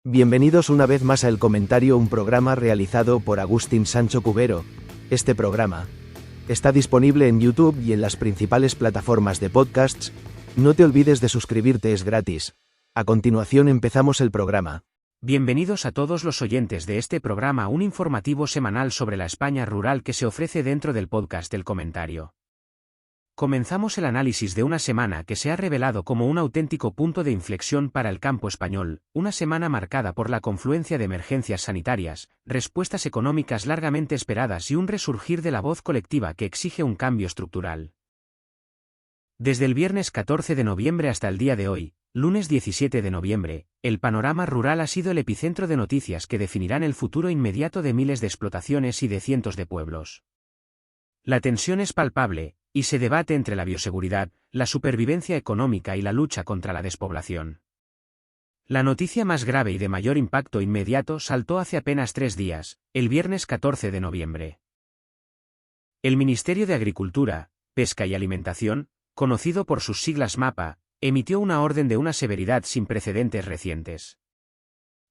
Bienvenidos una vez más a El Comentario, un programa realizado por Agustín Sancho Cubero. Este programa está disponible en YouTube y en las principales plataformas de podcasts. No te olvides de suscribirte, es gratis. A continuación empezamos el programa. Bienvenidos a todos los oyentes de este programa, un informativo semanal sobre la España rural que se ofrece dentro del podcast El Comentario. Comenzamos el análisis de una semana que se ha revelado como un auténtico punto de inflexión para el campo español, una semana marcada por la confluencia de emergencias sanitarias, respuestas económicas largamente esperadas y un resurgir de la voz colectiva que exige un cambio estructural. Desde el viernes 14 de noviembre hasta el día de hoy, lunes 17 de noviembre, el panorama rural ha sido el epicentro de noticias que definirán el futuro inmediato de miles de explotaciones y de cientos de pueblos. La tensión es palpable, y se debate entre la bioseguridad, la supervivencia económica y la lucha contra la despoblación. La noticia más grave y de mayor impacto inmediato saltó hace apenas 3 días, el viernes 14 de noviembre. El Ministerio de Agricultura, Pesca y Alimentación, conocido por sus siglas MAPA, emitió una orden de una severidad sin precedentes recientes.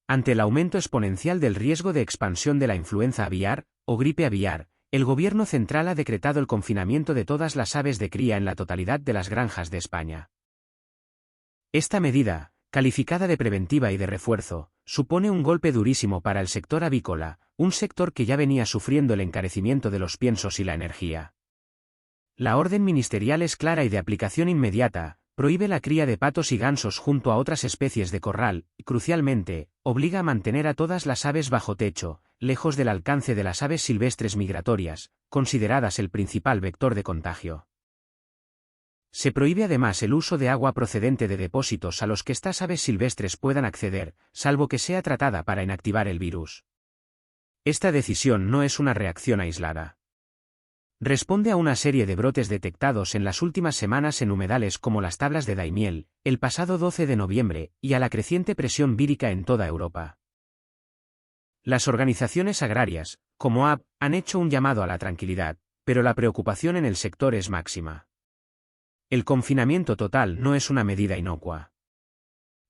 Ante el aumento exponencial del riesgo de expansión de la influenza aviar, o gripe aviar, el Gobierno central ha decretado el confinamiento de todas las aves de cría en la totalidad de las granjas de España. Esta medida, calificada de preventiva y de refuerzo, supone un golpe durísimo para el sector avícola, un sector que ya venía sufriendo el encarecimiento de los piensos y la energía. La orden ministerial es clara y de aplicación inmediata, prohíbe la cría de patos y gansos junto a otras especies de corral, y crucialmente, obliga a mantener a todas las aves bajo techo, lejos del alcance de las aves silvestres migratorias, consideradas el principal vector de contagio. Se prohíbe además el uso de agua procedente de depósitos a los que estas aves silvestres puedan acceder, salvo que sea tratada para inactivar el virus. Esta decisión no es una reacción aislada. Responde a una serie de brotes detectados en las últimas semanas en humedales como las Tablas de Daimiel, el pasado 12 de noviembre, y a la creciente presión vírica en toda Europa. Las organizaciones agrarias, como AB, han hecho un llamado a la tranquilidad, pero la preocupación en el sector es máxima. El confinamiento total no es una medida inocua.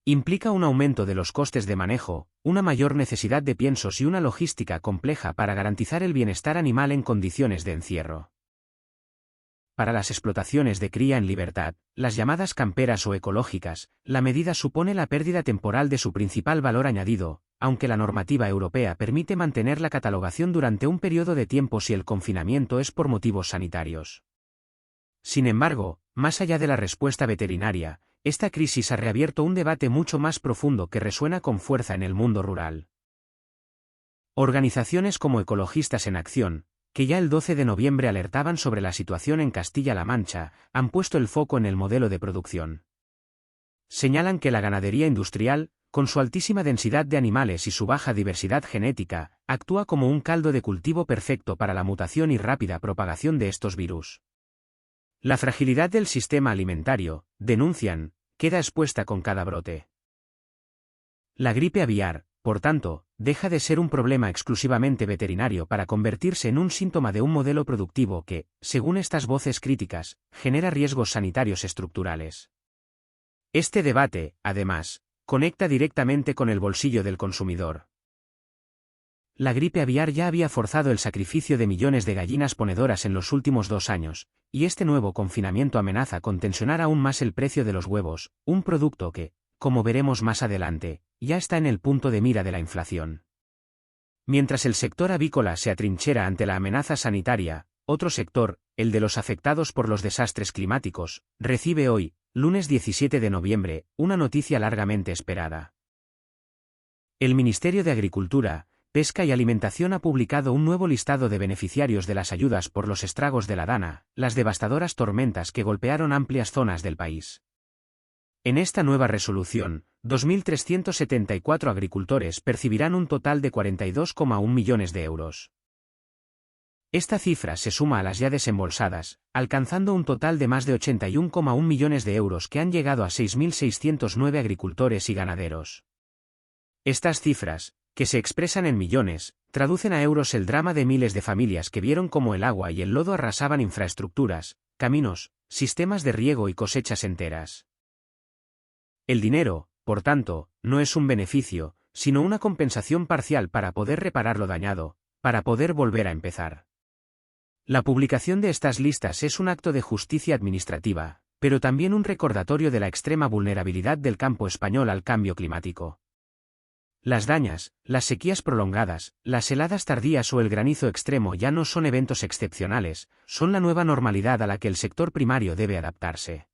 Implica un aumento de los costes de manejo, una mayor necesidad de piensos y una logística compleja para garantizar el bienestar animal en condiciones de encierro. Para las explotaciones de cría en libertad, las llamadas camperas o ecológicas, la medida supone la pérdida temporal de su principal valor añadido, aunque la normativa europea permite mantener la catalogación durante un periodo de tiempo si el confinamiento es por motivos sanitarios. Sin embargo, más allá de la respuesta veterinaria, esta crisis ha reabierto un debate mucho más profundo que resuena con fuerza en el mundo rural. Organizaciones como Ecologistas en Acción, que ya el 12 de noviembre alertaban sobre la situación en Castilla-La Mancha, han puesto el foco en el modelo de producción. Señalan que la ganadería industrial, con su altísima densidad de animales y su baja diversidad genética, actúa como un caldo de cultivo perfecto para la mutación y rápida propagación de estos virus. La fragilidad del sistema alimentario, denuncian, queda expuesta con cada brote. La gripe aviar, por tanto, deja de ser un problema exclusivamente veterinario para convertirse en un síntoma de un modelo productivo que, según estas voces críticas, genera riesgos sanitarios estructurales. Este debate, además, conecta directamente con el bolsillo del consumidor. La gripe aviar ya había forzado el sacrificio de millones de gallinas ponedoras en los últimos 2 años, y este nuevo confinamiento amenaza con tensionar aún más el precio de los huevos, un producto que, como veremos más adelante, ya está en el punto de mira de la inflación. Mientras el sector avícola se atrinchera ante la amenaza sanitaria, otro sector, el de los afectados por los desastres climáticos, recibe hoy, lunes 17 de noviembre, una noticia largamente esperada. El Ministerio de Agricultura, Pesca y Alimentación ha publicado un nuevo listado de beneficiarios de las ayudas por los estragos de la Dana, las devastadoras tormentas que golpearon amplias zonas del país. En esta nueva resolución, 2.374 agricultores percibirán un total de 42,1 millones de euros. Esta cifra se suma a las ya desembolsadas, alcanzando un total de más de 81,1 millones de euros que han llegado a 6.609 agricultores y ganaderos. Estas cifras, que se expresan en millones, traducen a euros el drama de miles de familias que vieron cómo el agua y el lodo arrasaban infraestructuras, caminos, sistemas de riego y cosechas enteras. El dinero, por tanto, no es un beneficio, sino una compensación parcial para poder reparar lo dañado, para poder volver a empezar. La publicación de estas listas es un acto de justicia administrativa, pero también un recordatorio de la extrema vulnerabilidad del campo español al cambio climático. Las dañas, las sequías prolongadas, las heladas tardías o el granizo extremo ya no son eventos excepcionales, son la nueva normalidad a la que el sector primario debe adaptarse.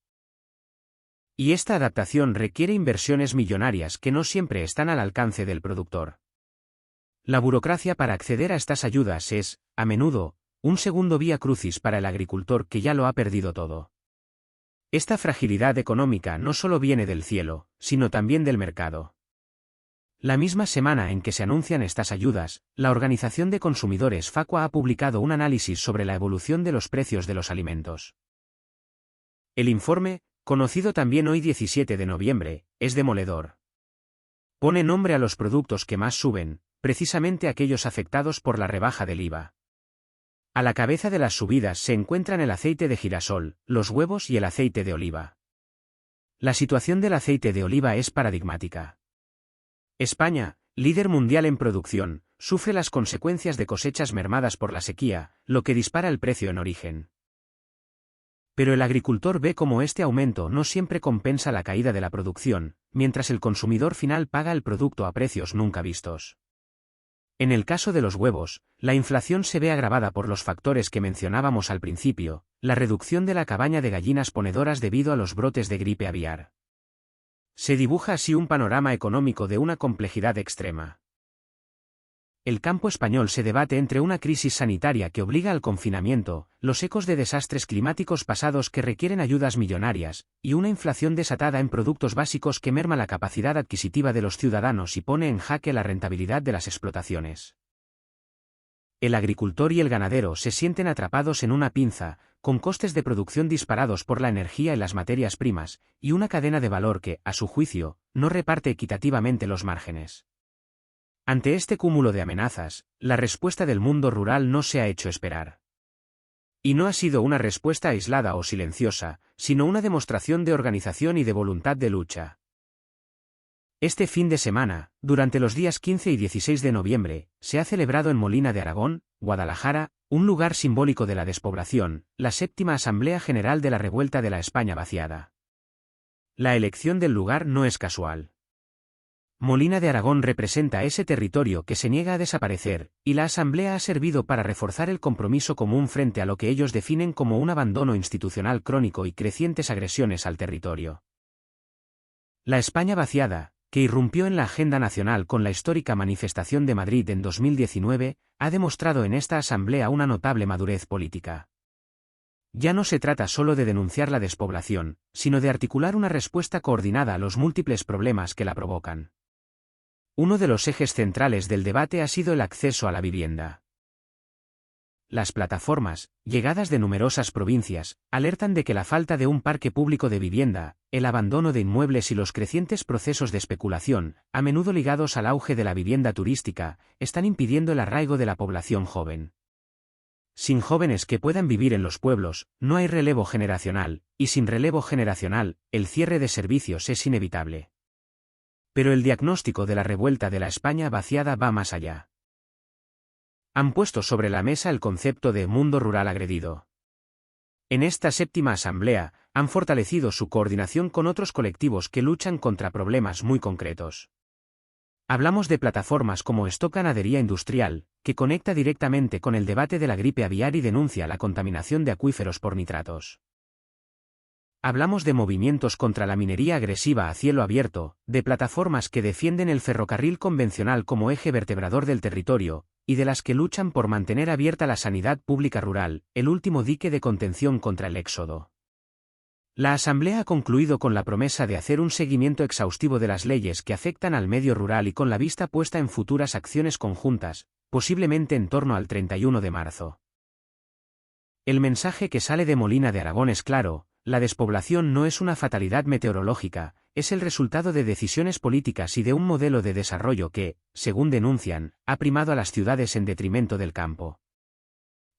Y esta adaptación requiere inversiones millonarias que no siempre están al alcance del productor. La burocracia para acceder a estas ayudas es, a menudo, un segundo vía crucis para el agricultor que ya lo ha perdido todo. Esta fragilidad económica no solo viene del cielo, sino también del mercado. La misma semana en que se anuncian estas ayudas, la Organización de Consumidores Facua ha publicado un análisis sobre la evolución de los precios de los alimentos. El informe, conocido también hoy 17 de noviembre, es demoledor. Pone nombre a los productos que más suben, precisamente aquellos afectados por la rebaja del IVA. A la cabeza de las subidas se encuentran el aceite de girasol, los huevos y el aceite de oliva. La situación del aceite de oliva es paradigmática. España, líder mundial en producción, sufre las consecuencias de cosechas mermadas por la sequía, lo que dispara el precio en origen. Pero el agricultor ve cómo este aumento no siempre compensa la caída de la producción, mientras el consumidor final paga el producto a precios nunca vistos. En el caso de los huevos, la inflación se ve agravada por los factores que mencionábamos al principio, la reducción de la cabaña de gallinas ponedoras debido a los brotes de gripe aviar. Se dibuja así un panorama económico de una complejidad extrema. El campo español se debate entre una crisis sanitaria que obliga al confinamiento, los ecos de desastres climáticos pasados que requieren ayudas millonarias, y una inflación desatada en productos básicos que merma la capacidad adquisitiva de los ciudadanos y pone en jaque la rentabilidad de las explotaciones. El agricultor y el ganadero se sienten atrapados en una pinza, con costes de producción disparados por la energía y las materias primas, y una cadena de valor que, a su juicio, no reparte equitativamente los márgenes. Ante este cúmulo de amenazas, la respuesta del mundo rural no se ha hecho esperar. Y no ha sido una respuesta aislada o silenciosa, sino una demostración de organización y de voluntad de lucha. Este fin de semana, durante los días 15 y 16 de noviembre, se ha celebrado en Molina de Aragón, Guadalajara, un lugar simbólico de la despoblación, la 7ª Asamblea General de la Revuelta de la España Vaciada. La elección del lugar no es casual. Molina de Aragón representa ese territorio que se niega a desaparecer, y la Asamblea ha servido para reforzar el compromiso común frente a lo que ellos definen como un abandono institucional crónico y crecientes agresiones al territorio. La España vaciada, que irrumpió en la agenda nacional con la histórica manifestación de Madrid en 2019, ha demostrado en esta asamblea una notable madurez política. Ya no se trata solo de denunciar la despoblación, sino de articular una respuesta coordinada a los múltiples problemas que la provocan. Uno de los ejes centrales del debate ha sido el acceso a la vivienda. Las plataformas, llegadas de numerosas provincias, alertan de que la falta de un parque público de vivienda, el abandono de inmuebles y los crecientes procesos de especulación, a menudo ligados al auge de la vivienda turística, están impidiendo el arraigo de la población joven. Sin jóvenes que puedan vivir en los pueblos, no hay relevo generacional, y sin relevo generacional, el cierre de servicios es inevitable. Pero el diagnóstico de la revuelta de la España vaciada va más allá. Han puesto sobre la mesa el concepto de mundo rural agredido. En esta 7ª asamblea, han fortalecido su coordinación con otros colectivos que luchan contra problemas muy concretos. Hablamos de plataformas como Stop Ganadería Industrial, que conecta directamente con el debate de la gripe aviar y denuncia la contaminación de acuíferos por nitratos. Hablamos de movimientos contra la minería agresiva a cielo abierto, de plataformas que defienden el ferrocarril convencional como eje vertebrador del territorio, y de las que luchan por mantener abierta la sanidad pública rural, el último dique de contención contra el éxodo. La Asamblea ha concluido con la promesa de hacer un seguimiento exhaustivo de las leyes que afectan al medio rural y con la vista puesta en futuras acciones conjuntas, posiblemente en torno al 31 de marzo. El mensaje que sale de Molina de Aragón es claro: la despoblación no es una fatalidad meteorológica, es el resultado de decisiones políticas y de un modelo de desarrollo que, según denuncian, ha primado a las ciudades en detrimento del campo.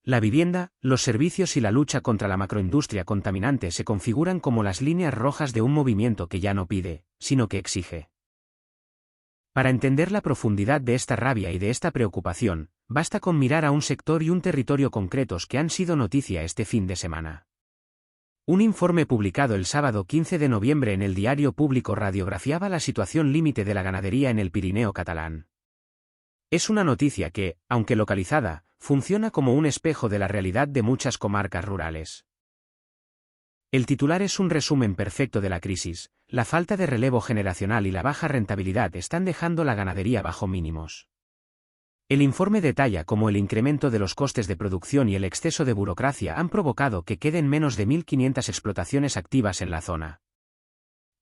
La vivienda, los servicios y la lucha contra la macroindustria contaminante se configuran como las líneas rojas de un movimiento que ya no pide, sino que exige. Para entender la profundidad de esta rabia y de esta preocupación, basta con mirar a un sector y un territorio concretos que han sido noticia este fin de semana. Un informe publicado el sábado 15 de noviembre en el Diario Público radiografiaba la situación límite de la ganadería en el Pirineo catalán. Es una noticia que, aunque localizada, funciona como un espejo de la realidad de muchas comarcas rurales. El titular es un resumen perfecto de la crisis. La falta de relevo generacional y la baja rentabilidad están dejando la ganadería bajo mínimos. El informe detalla cómo el incremento de los costes de producción y el exceso de burocracia han provocado que queden menos de 1.500 explotaciones activas en la zona.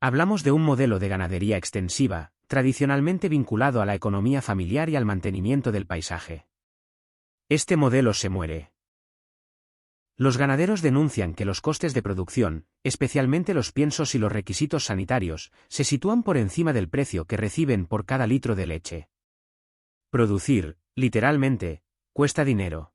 Hablamos de un modelo de ganadería extensiva, tradicionalmente vinculado a la economía familiar y al mantenimiento del paisaje. Este modelo se muere. Los ganaderos denuncian que los costes de producción, especialmente los piensos y los requisitos sanitarios, se sitúan por encima del precio que reciben por cada litro de leche. Producir, literalmente, cuesta dinero.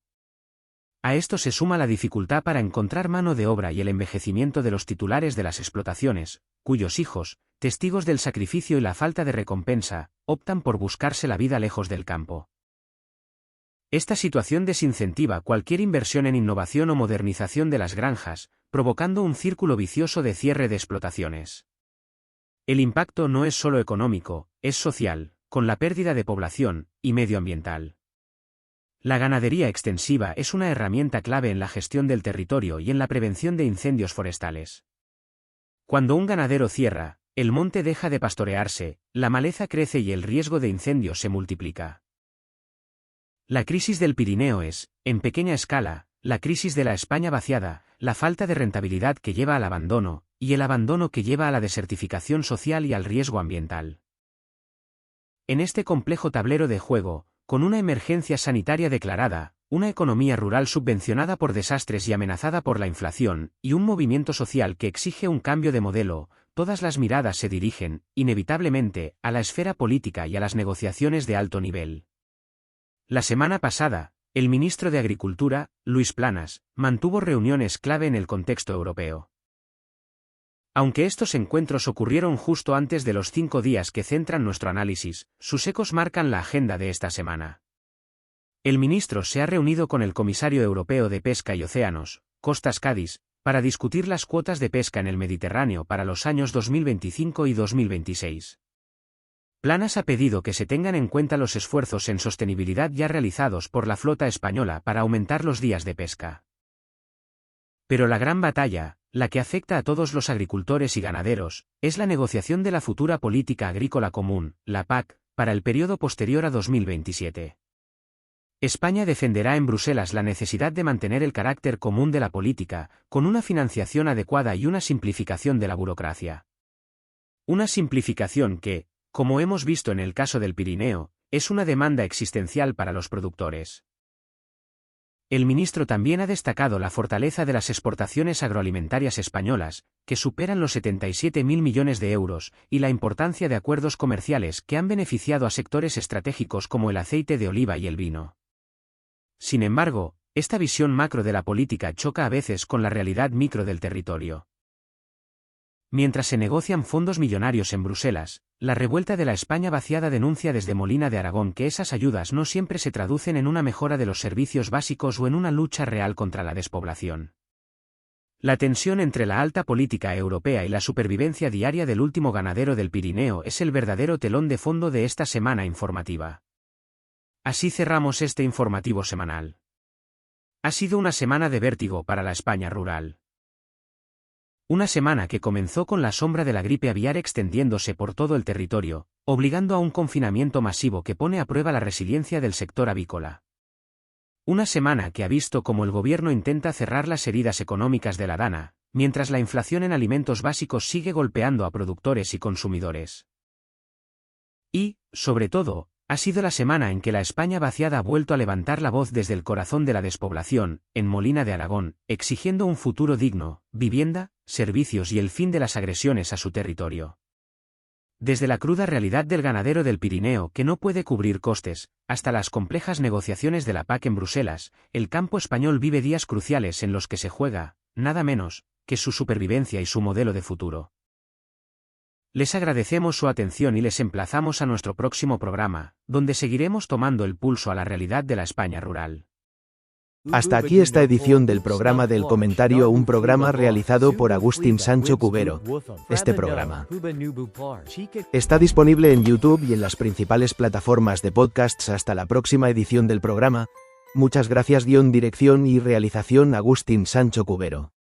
A esto se suma la dificultad para encontrar mano de obra y el envejecimiento de los titulares de las explotaciones, cuyos hijos, testigos del sacrificio y la falta de recompensa, optan por buscarse la vida lejos del campo. Esta situación desincentiva cualquier inversión en innovación o modernización de las granjas, provocando un círculo vicioso de cierre de explotaciones. El impacto no es solo económico, es social, con la pérdida de población y medioambiental. La ganadería extensiva es una herramienta clave en la gestión del territorio y en la prevención de incendios forestales. Cuando un ganadero cierra, el monte deja de pastorearse, la maleza crece y el riesgo de incendios se multiplica. La crisis del Pirineo es, en pequeña escala, la crisis de la España vaciada, la falta de rentabilidad que lleva al abandono, y el abandono que lleva a la desertificación social y al riesgo ambiental. En este complejo tablero de juego, con una emergencia sanitaria declarada, una economía rural subvencionada por desastres y amenazada por la inflación, y un movimiento social que exige un cambio de modelo, todas las miradas se dirigen, inevitablemente, a la esfera política y a las negociaciones de alto nivel. La semana pasada, el ministro de Agricultura, Luis Planas, mantuvo reuniones clave en el contexto europeo. Aunque estos encuentros ocurrieron justo antes de los 5 días que centran nuestro análisis, sus ecos marcan la agenda de esta semana. El ministro se ha reunido con el comisario europeo de Pesca y Océanos, Costas Cadis, para discutir las cuotas de pesca en el Mediterráneo para los años 2025 y 2026. Planas ha pedido que se tengan en cuenta los esfuerzos en sostenibilidad ya realizados por la flota española para aumentar los días de pesca. Pero la gran batalla, la que afecta a todos los agricultores y ganaderos, es la negociación de la futura política agrícola común, la PAC, para el periodo posterior a 2027. España defenderá en Bruselas la necesidad de mantener el carácter común de la política, con una financiación adecuada y una simplificación de la burocracia. Una simplificación que, como hemos visto en el caso del Pirineo, es una demanda existencial para los productores. El ministro también ha destacado la fortaleza de las exportaciones agroalimentarias españolas, que superan los 77.000 millones de euros, y la importancia de acuerdos comerciales que han beneficiado a sectores estratégicos como el aceite de oliva y el vino. Sin embargo, esta visión macro de la política choca a veces con la realidad micro del territorio. Mientras se negocian fondos millonarios en Bruselas, la revuelta de la España vaciada denuncia desde Molina de Aragón que esas ayudas no siempre se traducen en una mejora de los servicios básicos o en una lucha real contra la despoblación. La tensión entre la alta política europea y la supervivencia diaria del último ganadero del Pirineo es el verdadero telón de fondo de esta semana informativa. Así cerramos este informativo semanal. Ha sido una semana de vértigo para la España rural. Una semana que comenzó con la sombra de la gripe aviar extendiéndose por todo el territorio, obligando a un confinamiento masivo que pone a prueba la resiliencia del sector avícola. Una semana que ha visto cómo el gobierno intenta cerrar las heridas económicas de la dana, mientras la inflación en alimentos básicos sigue golpeando a productores y consumidores. Y, sobre todo, ha sido la semana en que la España vaciada ha vuelto a levantar la voz desde el corazón de la despoblación, en Molina de Aragón, exigiendo un futuro digno, vivienda, servicios y el fin de las agresiones a su territorio. Desde la cruda realidad del ganadero del Pirineo que no puede cubrir costes, hasta las complejas negociaciones de la PAC en Bruselas, el campo español vive días cruciales en los que se juega, nada menos, que su supervivencia y su modelo de futuro. Les agradecemos su atención y les emplazamos a nuestro próximo programa, donde seguiremos tomando el pulso a la realidad de la España rural. Hasta aquí esta edición del programa del comentario, un programa realizado por Agustín Sancho Cubero. Este programa está disponible en YouTube y en las principales plataformas de podcasts. Hasta la próxima edición del programa. Muchas gracias. Dirección y realización Agustín Sancho Cubero.